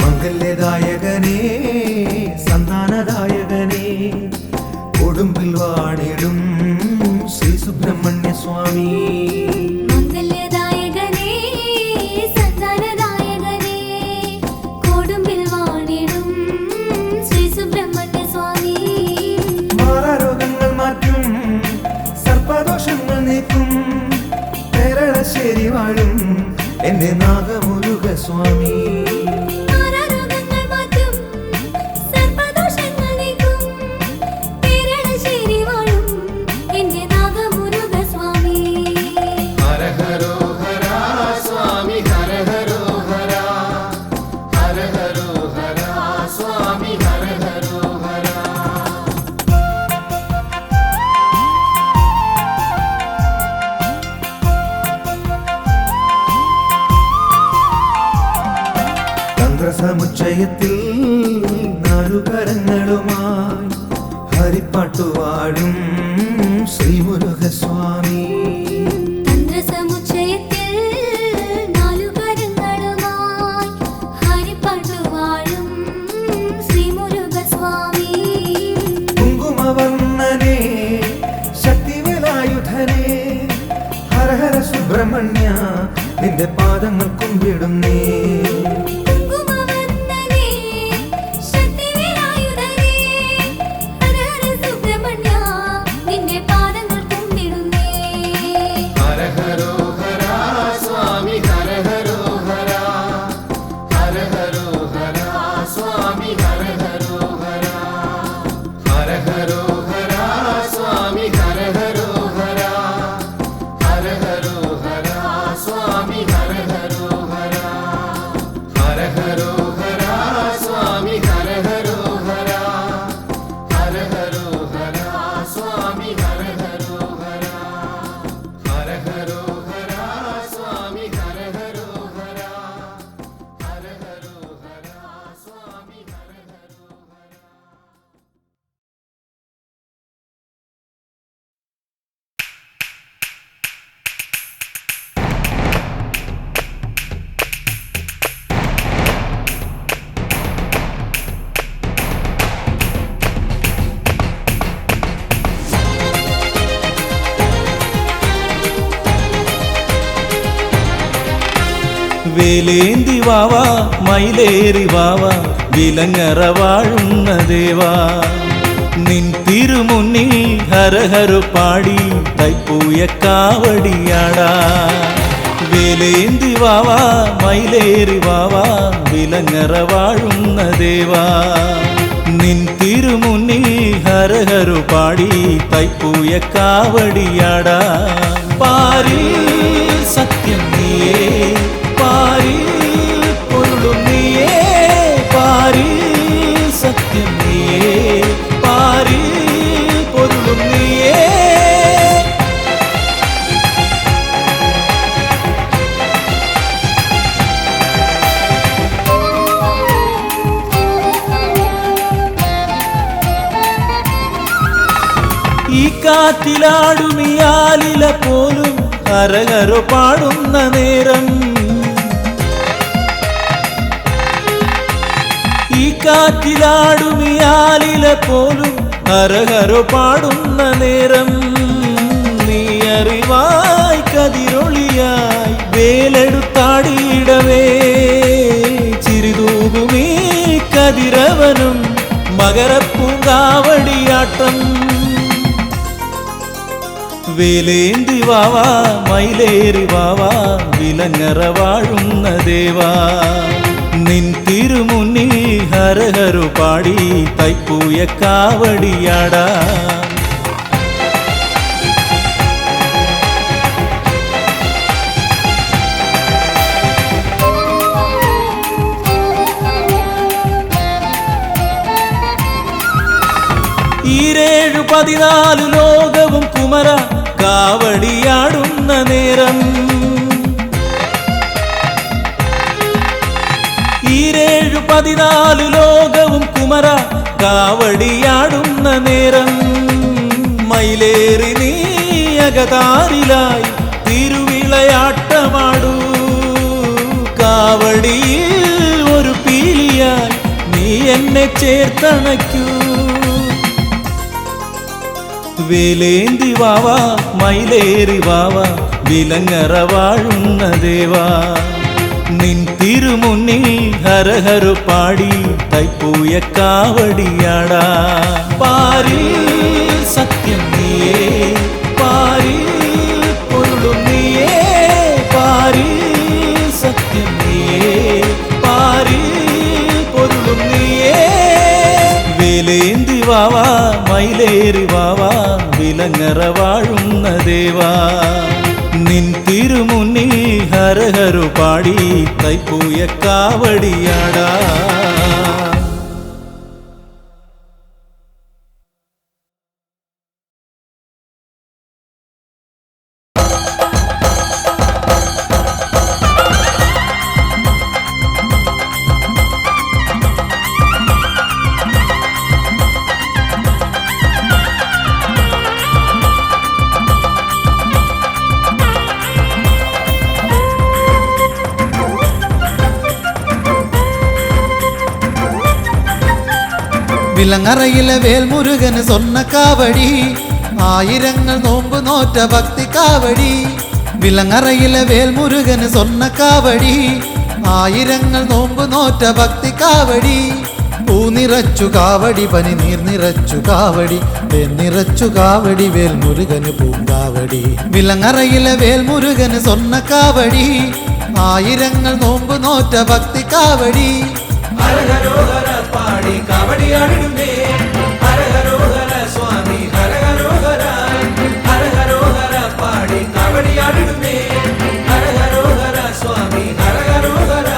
മംഗല്യദായകനേ സന്താനദായകനേ കൊടുമ്പിൽ വാണിടും ശ്രീ സുബ്രഹ്മണ്യ സ്വാമി. മംഗല്യദായകനേ സന്താനദായകനേ കൊടുമ്പിൽ വാണിടും ശ്രീ സുബ്രഹ്മണ്യ സ്വാമി. മാറാരോഗങ്ങൾ മാറ്റും, സർപ്പദോഷങ്ങൾ നീക്കും, കേരളശ്ശേരി വാഴും എന്റെ നാഗമുരുക സ്വാമി. മാറാരോഗങ്ങൾ മാറ്റും, സർപ്പദോഷങ്ങൾ നീക്കും, കേരളശ്ശേരി വാഴും എന്റെ നാഗമുരുക സ്വാമി. ഹര ഹരോ ഹര സ്വാമി ഹര ഹരോ ഹര ഹര ഹരോ ഹര സ്വാമി ഹര ഹരോ ഹര. തന്ത്രസമുച്ചയത്തിൽ നാഴു കരങ്ങളുമായി ഹരിപ്പാട്ടുവാഴും ശ്രീമുരുകസ്വാമി. തന്ത്രസമുച്ചയത്തിൽ നാലു കരങ്ങളുമായി ഹരിപ്പാട്ടുവാഴും ശ്രീമുരുകസ്വാമി. കുങ്കുമവർണ്ണനേ ശക്തിവേലായുധനേ ഹര ഹര സുബ്രഹ്മണ്യ നിന്റെ പാദങ്ങൾ കുമ്പിടുന്നേ. കുങ്കുമവർണ്ണനേ ശക്തിവേലായുധനേ ഹര ഹര സുബ്രഹ്മണ്യ നിന്റെ പാദങ്ങൾ കുമ്പിടുന്നേ. ഹര ഹരോ ഹര സ്വാമി ഹര ഹരോ ഹര ഹര ഹരോ ഹര സ്വാമി ഹര ഹരോ ഹര ഹര ഹരോ ഹര സ്വാമി ഹര ഹരോ ഹര ഹര ഹരോ ഹര സ്വാമി ഹര ഹരോ ഹര ഹര ഹരോ ഹര സ്വാമി ഹര ഹരോ ഹര ഹര ഹരോ ഹര സ്വാമി ഹര ഹരോ ഹര ഹര ഹരോ ഹര സ്വാമി ഹര ഹരോ ഹര ഹര ഹരോ ഹര സ്വാമി ഹര ഹരോ ഹര. വേലേന്തി വാവാ മയിലേറി വാവാ വിലങ്ങറ വാഴുന്ന ദേവാ നിൻ തിരുമുന്നിൽ ഹരഹരു പാടി തൈപ്പൂയ കാവടിയാടാ. വേലേന്തി വാവാ മയിലേറി വാവാ വിലങ്ങറ വാഴുന്ന ദേവാ നിൻ തിരുമുന്നിൽ ഹരഹരു പാടി തൈപ്പൂയ കാവടിയാടാ. പാരിൽ സത്യം നീയേ പാരിൽ പൊരുളും നീയേ പാരിൽ സത്യം നീയേ പാരിൽ പൊരുളും നീയേ. ഈ കാറ്റിലാടുമിയാലില പോലും ഹരഹരോ പാടുന്ന നേരം ഈ കാറ്റിലാടുമിയാലില പോലും ഹരഹരോ പാടുന്ന നേരം നീ അറിവായി കതിരൊളിയായി വേലെടുത്താടിയിടവേ ചിരിതൂകുമീ കതിരവനും മകരപ്പൂങ്കാവടിയാട്ടം. വേലേന്തി വാവാ മയിലേറി വാവാ വിലങ്ങറ വാഴുന്ന ദേവാ നിൻ തിരുമുന്നിൽ ഹരഹരു പാടി തൈപ്പൂയ കാവടിയാടാ. ഈരേഴു 14 ലോകവും കുമര കാവടിയാടുന്ന നേരം ഈരേഴു 14 ലോകവും കുമര കാവടിയാടുന്ന നേരം മയിലേറി നീ അകതാരിലായി തിരുവിളയാട്ടമാടൂ. കാവടിയിൽ ഒരു പീലിയായി നീ എന്നെ ചേർത്തണയ്ക്കൂ. വേലേന്തി വാവാ മയിലേറി വാവാ വിലങ്ങറ വാഴുന്ന ദേവാ നിൻ തിരുമുന്നിൽ ഹരഹരു പാടി തൈപ്പൂയ കാവടിയാടാ. പാരിൽ സത്യം നീയേ പാരിൽ പൊരുളും നീയേ പാരിൽ സത്യം നീയേ പാരിൽ പൊരുളും നീയേ. വേലേന്തി വാവാ മയിലേറി വാവാ വിലങ്ങറ വാഴുന്ന ദേവാ നിൻ തിരുമുന്നിൽ ഹരഹരു പാടി തൈപ്പൂയ കാവടിയാടാ. വിലങ്ങറയിലെ വേൽമുരുകന് സ്വർണ്ണക്കാവടി ആയിരങ്ങൾ നോമ്പ് നോറ്റ ഭക്തിക്കാവടി വിലങ്ങറയിലെ വേൽമുരുകന് സ്വർണ്ണക്കാവടി ആയിരങ്ങൾ നോമ്പ് നോറ്റ ഭക്തിക്കാവടി പൂ നിറച്ചു കാവടി പനി നീർ നിറച്ചു കാവടി തേൻ നിറച്ചു കാവടി വേൽമുരുകന് പൂങ്കാവടി വിലങ്ങറയിലെ വേൽമുരുകന് സ്വർണ്ണക്കാവടി ആയിരങ്ങൾ നോമ്പ് നോറ്റ ഭക്തിക്കാവടി ഹരഹരോഹര പാടി കാവടിയാടിടുന്നേ ഹരഹരോഹര സ്വാമി ഹരഹരോഹര ഹരഹരോഹര പാടി കാവടിയാടിടുന്നേ ഹരഹരോഹര സ്വാമി ഹരഹരോഹര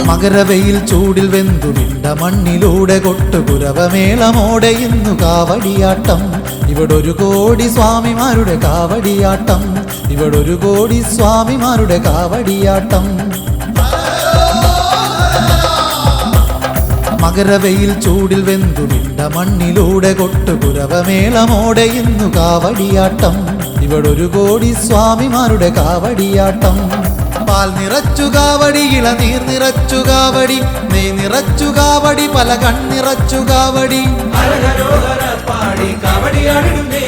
മകരവെയിൽ ചൂടിൽ വെന്തു നിണ്ട മണ്ണിലൂടെ കൊട്ടുകുരവമേളമോടെ ഇന്നു കാവടിയാട്ടം ഇവിടൊരു കോടി സ്വാമിമാരുടെ കാവടിയാട്ടം ഇവിടൊരു കോടി സ്വാമിമാരുടെ കാവടിയാട്ടം മകരവെയിൽ ചൂടിൽ വെന്തു നിണ്ട മണ്ണിലൂടെ കൊട്ടുകുരവമേളമോടെ ഇന്നു കാവടിയാട്ടം ഇവിടൊരു കോടി സ്വാമിമാരുടെ കാവടിയാട്ടം പാൽ നിറച്ചു കാവടി ഇളനീർ നിറച്ചു കാവടി നെയ് നിറച്ചു കാവടി പല കണ്ണിറച്ചു കാവടി ഹരഹരോഹര പാടി കാവടിയാടിടുന്നേ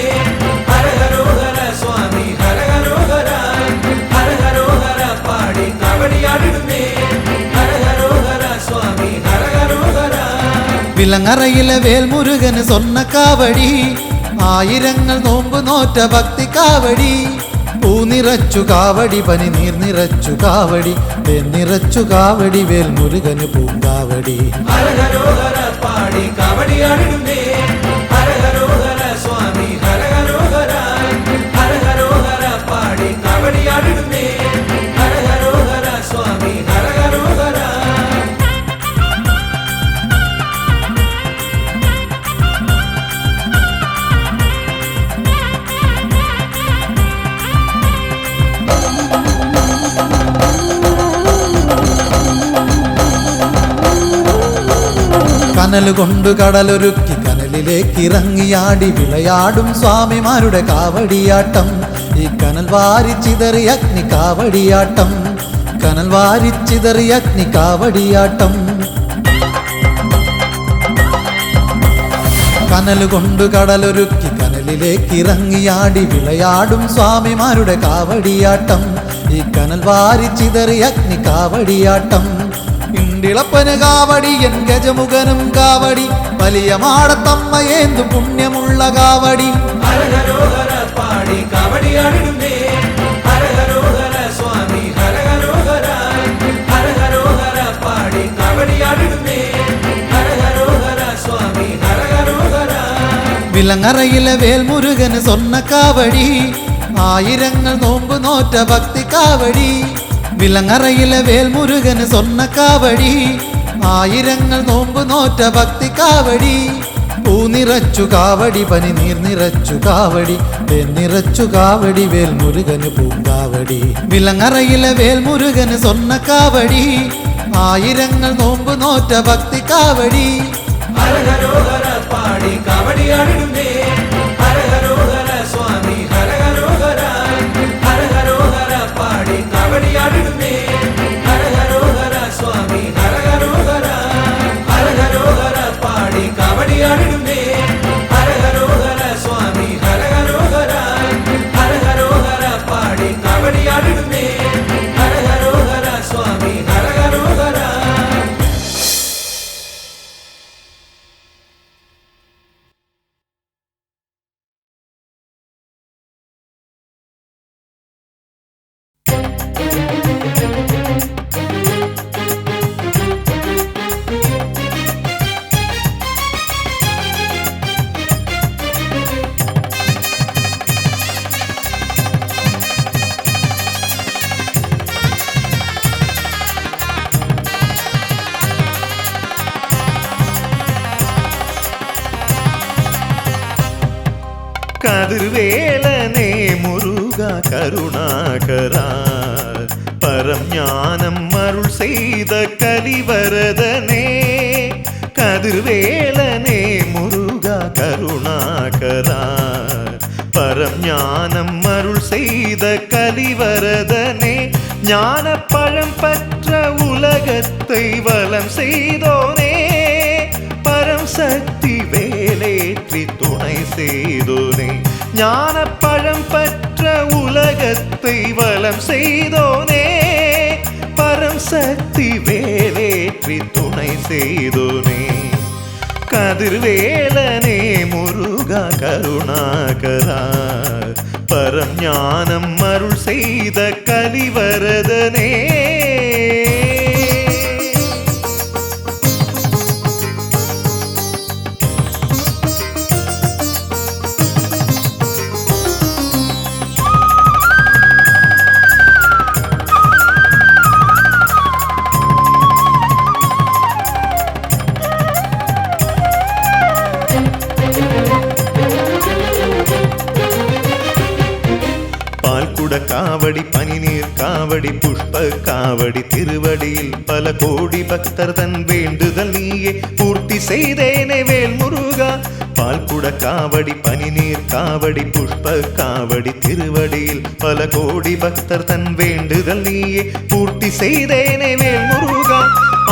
ഹരഹരോഹര സ്വാമി ഹരഹരോഹര ഹരഹരോഹര പാടി കാവടിയാടിടുന്നേ ഹരഹരോഹര സ്വാമി ഹരഹരോഹര വിലങ്ങറയിലെ വേൽമുരുകന് സ്വർണ്ണക്കാവടി ആയിരങ്ങൾ നോമ്പ് നോറ്റ ഭക്തിക്കാവടി പൂ നിറച്ചു കാവടി പനി നീർ നിറച്ചു കാവടി തേൻ നിറച്ചു കാവടി വേൽമുരുകന് പൂങ്കാവടി ഹരഹരോഹര പാടി കാവടിയാടിടുന്നേ ഹരഹരോഹര സ്വാമി ഹരഹരോഹര ഹരഹരോഹര പാടി കാവടിയാടിടുന്നേ ഹരഹരോഹര സ്വാമി ഹരഹരോഹര കനലുകൊണ്ട് കടലൊരുക്കി കനലിലേക്ക് ഇറങ്ങിയാടി വിളയാടും സ്വാമിമാരുടെ കാവടിയാട്ടം ഈ കനൽ വാരിച്ചിതറി അഗ്നി കാവടിയാട്ടം കനൽ വാരിച്ചിതറി അഗ്നി കാവടിയാട്ടം കനലുകൊണ്ട് കടലൊരുക്കി കനലിലേക്ക് ഇറങ്ങിയാടി വിളയാടും സ്വാമിമാരുടെ കാവടിയാട്ടം ഈ കനൽ വാരിച്ചിതറി അഗ്നി കാവടിയാട്ടം ഇണ്ടിളപ്പന് കാവടി എൻ ഗജമുഖനും കാവടി വലിയ മാടത്തമ്മയേന്തു പുണ്യമുള്ള കാവടി ഹരഹരോഹര പാടി കാവടിയാടിടുന്നേ ഹരഹരോഹര സ്വാമി ഹരഹരോഹര ഹരഹരോഹര പാടി കാവടിയാടിടുന്നേ ഹരഹരോഹര സ്വാമി ഹരഹരോഹര വിലങ്ങറയിലെ വേൽമുരുകന് സ്വർണ്ണക്കാവടി ആയിരങ്ങൾ നോമ്പ് നോറ്റ ഭക്തിക്കാവടി വിലങ്ങറയിലെ വേൽമുരുകന് സ്വർണ്ണക്കാവടി ആയിരങ്ങൾ നോമ്പ് നോറ്റ ഭക്തിക്കാവടി പൂ നിറച്ചു കാവടി പനി നീർ നിറച്ചു കാവടി തേൻ നിറച്ചു കാവടി വേൽമുരുകന് പൂങ്കാവടി വിലങ്ങറയിലെ വേൽമുരുകന് സ്വർണ്ണക്കാവടി ആയിരങ്ങൾ നോമ്പ് നോറ്റ ഭക്തിക്കാവടി ഹരഹരോഹര പാടി കാവടിയാടിടുന്നേ ഹരഹരോഹര സ്വാമി ഹരഹരോഹര ഹരഹരോഹര പാടി കാവടിയാടിടുന്നേ ഹരഹരോഹര സ്വാമി ഹരഹരോഹര ഹരഹരോഹര പാടി കാവടിയാടിടുന്നേ ഹരഹരോഹര സ്വാമി ഹരഹരോഹര ഹരഹരോഹര പാടി കാവടിയാടിടുന്നേ ഹരഹരോഹര സ്വാമി ഹരഹരോഹര കതിർവേലനേ മുരുക കരുണാകരാ பரம் ஞானம் அருள் செய்த கலிவரதனே கதிர்வேலனே முருகா கருணாகரா பரம் ஞானம் அருள் செய்த கலிவரதனே ஞான பழம் பற்ற உலகத்தை வலம் செய்தோனே பரம் சக்தி வேலேற்றி துணை செய்தோனே ஞான பழம் பற்ற உலகத்தை வலம் செய்தோனே பரம் சக்தி வேலேற்றி துணை செய்தோனே கதிர்வேலனே முருகா கருணாகரா பரம் ஞானம் அருள் செய்த கலிவரதனே காவடி பனிநீர் காவடி புஷ்ப காவடி திருவடியில் பல கோடி பக்தர் தன் வேண்டுதல் நீயே பூர்த்தி செய்தேனே வேல் முருகா பால்குட காவடி பனிநீர் காவடி புஷ்ப காவடி திருவடியில் பல கோடி பக்தர் தன் வேண்டுதல் நீயே பூர்த்தி செய்தேனே வேல் முருகா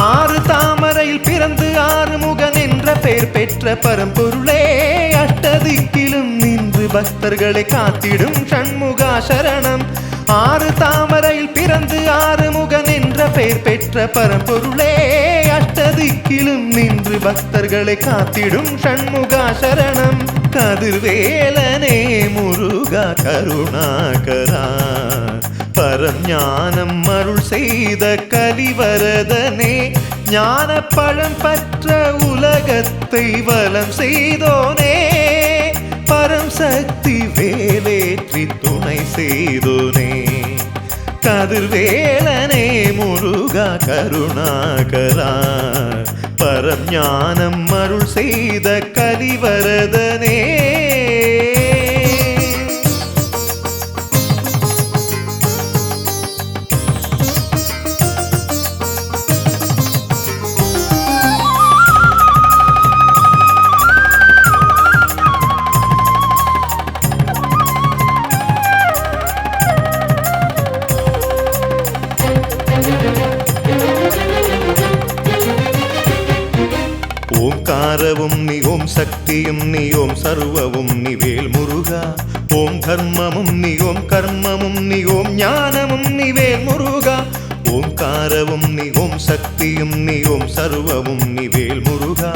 ஆறு தாமரையில் பிறந்து ஆறுமுகன் என்ற பெயர் பெற்ற பரம்பொருளே அஷ்டதிக்கிலும் நின்று பக்தர்களை காத்திடும் ஷண்முகா சரணம் ஆறு தாமரையில் பிறந்து ஆறுமுகன் என்ற பெயர் பெற்ற பரம்பொருளே அஷ்டதிக்கிலும் நின்று பக்தர்களை காத்திடும் ஷண்முகா சரணம் கதிர்வேலனே முருகா கருணாகரா பரம் ஞானம் அருள் செய்த கலிவரதனே ஞான பழம் பற்ற உலகத்தை வலம் செய்தோனே பரம் சக்தி வேலேற்றி துணை செய்தோனே கதிர்வேலனே முருகா கருணாகரா பரம் ஞானம் அருள் செய்த கலிவரதனே ஓம்காரவும் நீ ஓம் சக்தியும் நீ ஓம் சர்வவும் நீ வேல் முருகா ஓம் தர்மமும் நீ ஓம் கர்மமும் நீ ஓம் ஞானமும் நீ வேல் முருகா ஓம்காரவும் நீ ஓம் சக்தியும் நீ ஓம் சர்வவும் நீ வேல் முருகா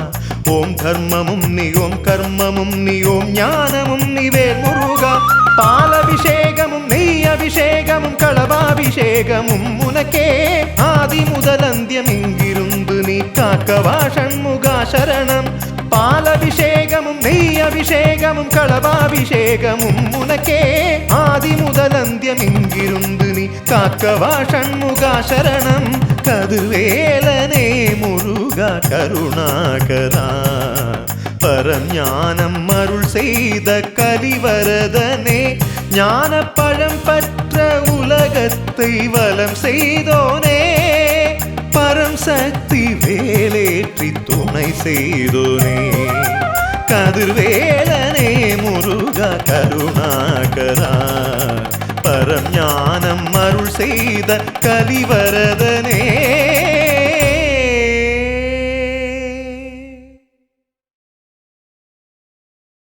ஓம் தர்மமும் நீ ஓம் கர்மமும் நீ ஓம் ஞானமும் நீ வேல் முருகா பாலபிஷேகமும் நெய் அபிஷேகமும் களபாபிஷேகமும் உனக்கே ஆதி முதல் அந்தியம் இங்கிருந்து நீ காக்கவா ஷண்முகா சரணம் பாலபிஷேகமும் நெய் அபிஷேகமும் களபாபிஷேகமும் உனக்கே ஆதி முதல் அந்தியம் இங்கிருந்து நீ காக்கவா ஷண்முகா சரணம் கதிர்வேலனே முருகா கருணாகரா பரம் ஞானம் அருள் செய்த கலிவரதனே ஞான பழம் பற்ற உலகத்தை வலம் செய்தோனே பரம் சக்தி வேலேற்றி துணை செய்தோனே கதிர்வேலனே முருகா கருணாகரா பரம் ஞானம் அருள் செய்த கலிவரதனே